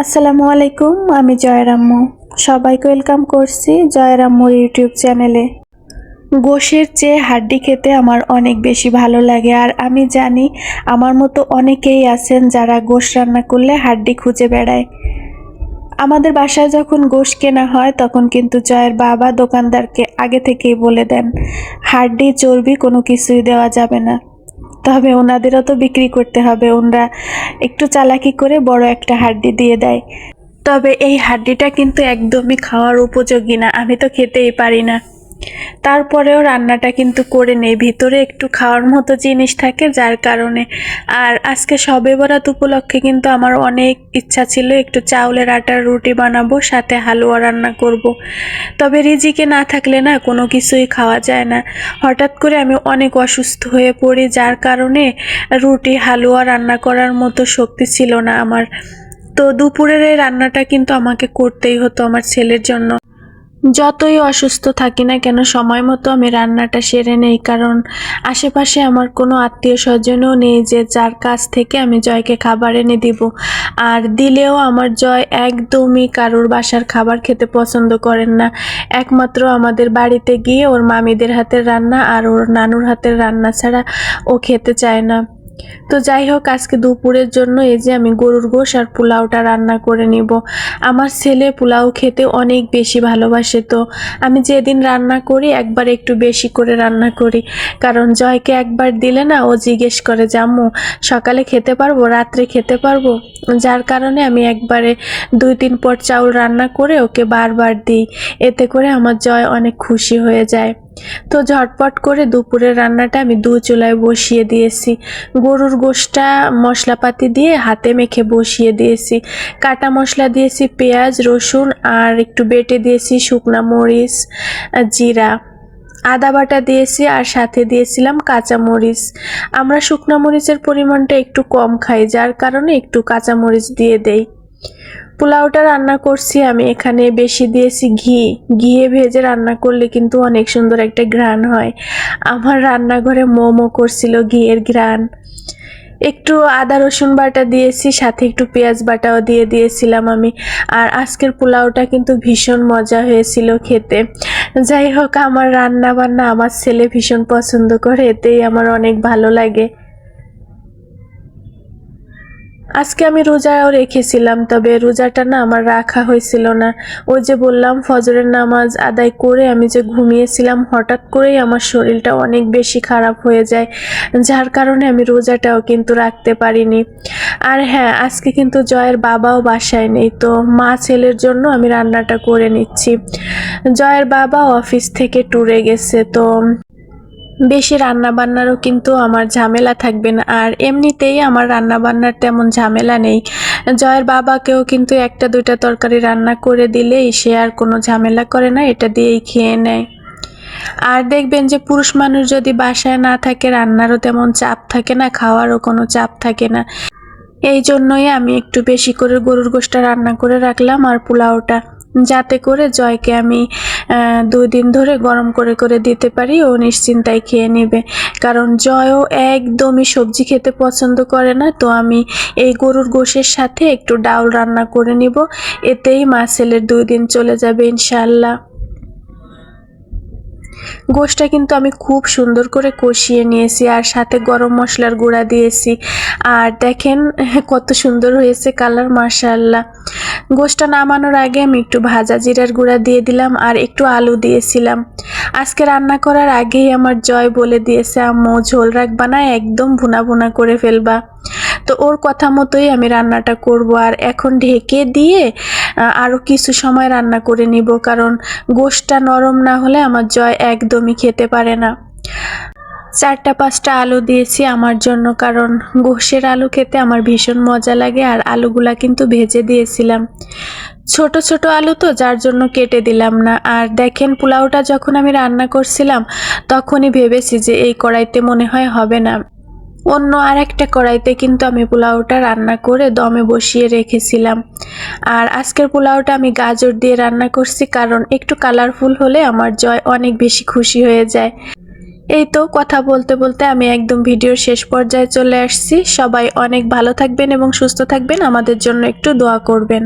আসসালামু আলাইকুম, আমি জয়রাম্মু। সবাইকে ওয়েলকাম করছি জয়রাম্মুর ইউটিউব চ্যানেলে। গোশের চেয়ে হাড্ডি খেতে আমার অনেক বেশি ভালো লাগে, আর আমি জানি আমার মতো অনেকেই আছেন যারা গোশ রান্না করলে হাড্ডি খুঁজে বেড়ায়। আমাদের বাসায় যখন গোশ কেনা হয় তখন কিন্তু জয়ের বাবা দোকানদারকে আগে থেকেই বলে দেন হাড্ডি চর্বি কোনো কিছুই দেওয়া যাবে না। তবে ওনাদেরও তো বিক্রি করতে হবে, ওনারা একটু চালাকি করে বড় একটা হাড্ডি দিয়ে দেয়। তবে এই হাড্ডিটা কিন্তু একদমই খাওয়ার উপযোগী না, আমি তো খেতেই পারি না। তারপরেও রান্নাটা কিন্তু করে নেই, ভিতরে একটু খাওয়ার মতো জিনিস থাকে যার কারণে। আর আজকে শবে বরাত উপলক্ষে কিন্তু আমার অনেক ইচ্ছা ছিল একটু চাউলের আটার রুটি বানাবো, সাথে হালুয়া রান্না করব। তবে রিজিকে না থাকলে না কোনো কিছুই খাওয়া যায় না। হঠাৎ করে আমি অনেক অসুস্থ হয়ে পড়ি, যার কারণে রুটি হালুয়া রান্না করার মতো শক্তি ছিল না আমার। তো দুপুরের এই রান্নাটা কিন্তু আমাকে করতেই হতো আমার ছেলের জন্য। যতই অসুস্থ থাকি না কেন সময় মতো আমি রান্নাটা সেরে নেই, কারণ আশেপাশে আমার কোনো আত্মীয় স্বজনও নেই যে যার কাছ থেকে আমি জয়কে খাবার এনে দিব। আর দিলেও আমার জয় একদমই কারোর বাসার খাবার খেতে পছন্দ করেন না। একমাত্র আমাদের বাড়িতে গিয়ে ওর মামিদের হাতের রান্না আর ওর নানুর হাতের রান্না ছাড়া ও খেতে চায় না। তো যাই হোক, আজকে দুপুরের জন্য এই যে আমি গরুর গোশ আর পোলাওটা রান্না করে নিব। আমার ছেলে পোলাও খেতে অনেক বেশি ভালোবাসে, তো আমি যেদিন রান্না করি একবার একটু বেশি করে রান্না করি, কারণ জয়কে একবার দিলে না ও জিজ্ঞেস করে যে আম্মু সকালে খেতে পারবো, রাত্রে খেতে পারবো। যার কারণে আমি একবারে 2-3 পট চাউল রান্না করে ওকে বারবার দিই, এতে করে আমার জয় অনেক খুশি হয়ে যায়। তো ঝটপট করে দুপুরের রান্নাটা আমি চুলায় বসিয়ে দিয়েছি। গরুর গোশটা মশলাপাতি দিয়ে হাতে মেখে বসিয়ে দিয়েছি। কাটা মশলা দিয়েছি পেঁয়াজ রসুন, আর একটু বেটে দিয়েছি শুকনা মরিচ জিরা, আদা বাটা দিয়েছি, আর সাথে দিয়েছিলাম কাঁচা মরিচ। আমরা শুকনা মরিচের পরিমাণটা একটু কম খাই, যার কারণে একটু কাঁচা মরিচ দিয়ে দেই। পোলাওটা রান্না করছি আমি এখানে বেশি দিয়েছি ঘিয়ে ভেজে রান্না করলে কিন্তু অনেক সুন্দর একটা ঘ্রাণ হয়। আমার রান্নাঘরে মোমো করছিল ঘিয়ের ঘ্রাণ। একটু আদা রসুন বাটা দিয়েছি, সাথে একটু পেঁয়াজ বাটাও দিয়ে দিয়েছিলাম আমি। আর আজকের পোলাওটা কিন্তু ভীষণ মজা হয়েছিল খেতে। যাই হোক, আমার রান্না বান্না আমার ছেলে ভীষণ পছন্দ করে, এতেই আমার অনেক ভালো লাগে। আজকে আমি রোজাও রেখেছিলাম, তবে রোজাটা না আমার রাখা হয়েছিল না। ওই যে বললাম ফজরের নামাজ আদায় করে আমি যে ঘুমিয়েছিলাম, হঠাৎ করেই আমার শরীরটা অনেক বেশি খারাপ হয়ে যায়, যার কারণে আমি রোজাটাও কিন্তু রাখতে পারিনি। আর হ্যাঁ, আজকে কিন্তু জয়ের বাবাও বাসায় নেই, তো মা ছেলের জন্য আমি রান্নাটা করে নিচ্ছি। জয়ের বাবা অফিস থেকে ট্যুরে গেছে, তো বেশি রান্না বান্নারও কিন্তু আমার ঝামেলা থাকবে না। আর এমনিতেই আমার রান্না বান্নার তেমন ঝামেলা নেই। জয়ের বাবাকেও কিন্তু 1-2টা তরকারি রান্না করে দিলেই সে আর কোনো ঝামেলা করে না, এটা দিয়েই খেয়ে নেয়। আর দেখবেন যে পুরুষ মানুষ যদি বাসায় না থাকে, রান্নারও তেমন চাপ থাকে না, খাওয়ারও কোনো চাপ থাকে না। এই জন্যই আমি একটু বেশি করে গরুর গোশটা রান্না করে রাখলাম, আর পোলাওটা, যাতে করে জয়কে আমি 2 দিন ধরে গরম করে করে দিতে পারি, ও নিশ্চিন্তায় খেয়ে নেবে। কারণ জয়ও একদমই সবজি খেতে পছন্দ করে না, তো আমি এই গরুর গোশের সাথে একটু ডাউল রান্না করে নিব, এতেই মা ছেলের 2 দিন চলে যাবে ইনশাআল্লাহ। গোশটা কিন্তু আমি খুব সুন্দর করে কষিয়ে নিয়েছি, আর সাথে গরম মশলার গুঁড়া দিয়েছি। আর দেখেন কত সুন্দর হয়েছে কালার, মাশাআল্লাহ। গোশটা নামানোর আগে আমি একটু ভাজা জিরার গুঁড়া দিয়ে দিলাম, আর একটু আলু দিয়েছিলাম। আজকে রান্না করার আগেই আমার জয় বলে দিয়েছে আম্মু ঝোল রাখবা না, একদম ভুনা ভুনা করে ফেলবা। তো ওর কথা মতোই আমি রান্নাটা করব। আর এখন ঢেকে দিয়ে আরও কিছু সময় রান্না করে নিব, কারণ গোশটা নরম না হলে আমার জয় একদমই খেতে পারে না। 4-5টা আলু দিয়েছি আমার জন্য, কারণ গোশের আলু খেতে আমার ভীষণ মজা লাগে। আর আলুগুলা কিন্তু ভেজে দিয়েছিলাম, ছোট ছোট আলু তো, যার জন্য কেটে দিলাম না। আর দেখেন পোলাওটা যখন আমি রান্না করছিলাম তখনই ভেবেছি যে এই কড়াইতে মনে হয় হবে না, অন্য আরেকটা কড়াইতে কিন্তু আমি পোলাওটা রান্না করে দমে বসিয়ে রেখেছিলাম। আর আজকের পোলাওটা আমি গাজর দিয়ে রান্না করছি, কারণ একটু কালারফুল হলে আমার জয় অনেক বেশি খুশি হয়ে যায়। এই তো কথা বলতে বলতে আমি একদম ভিডিওর শেষ পর্যায়ে চলে আসছি। সবাই অনেক ভালো থাকবেন এবং সুস্থ থাকবেন, আমাদের জন্য একটু দোয়া করবেন।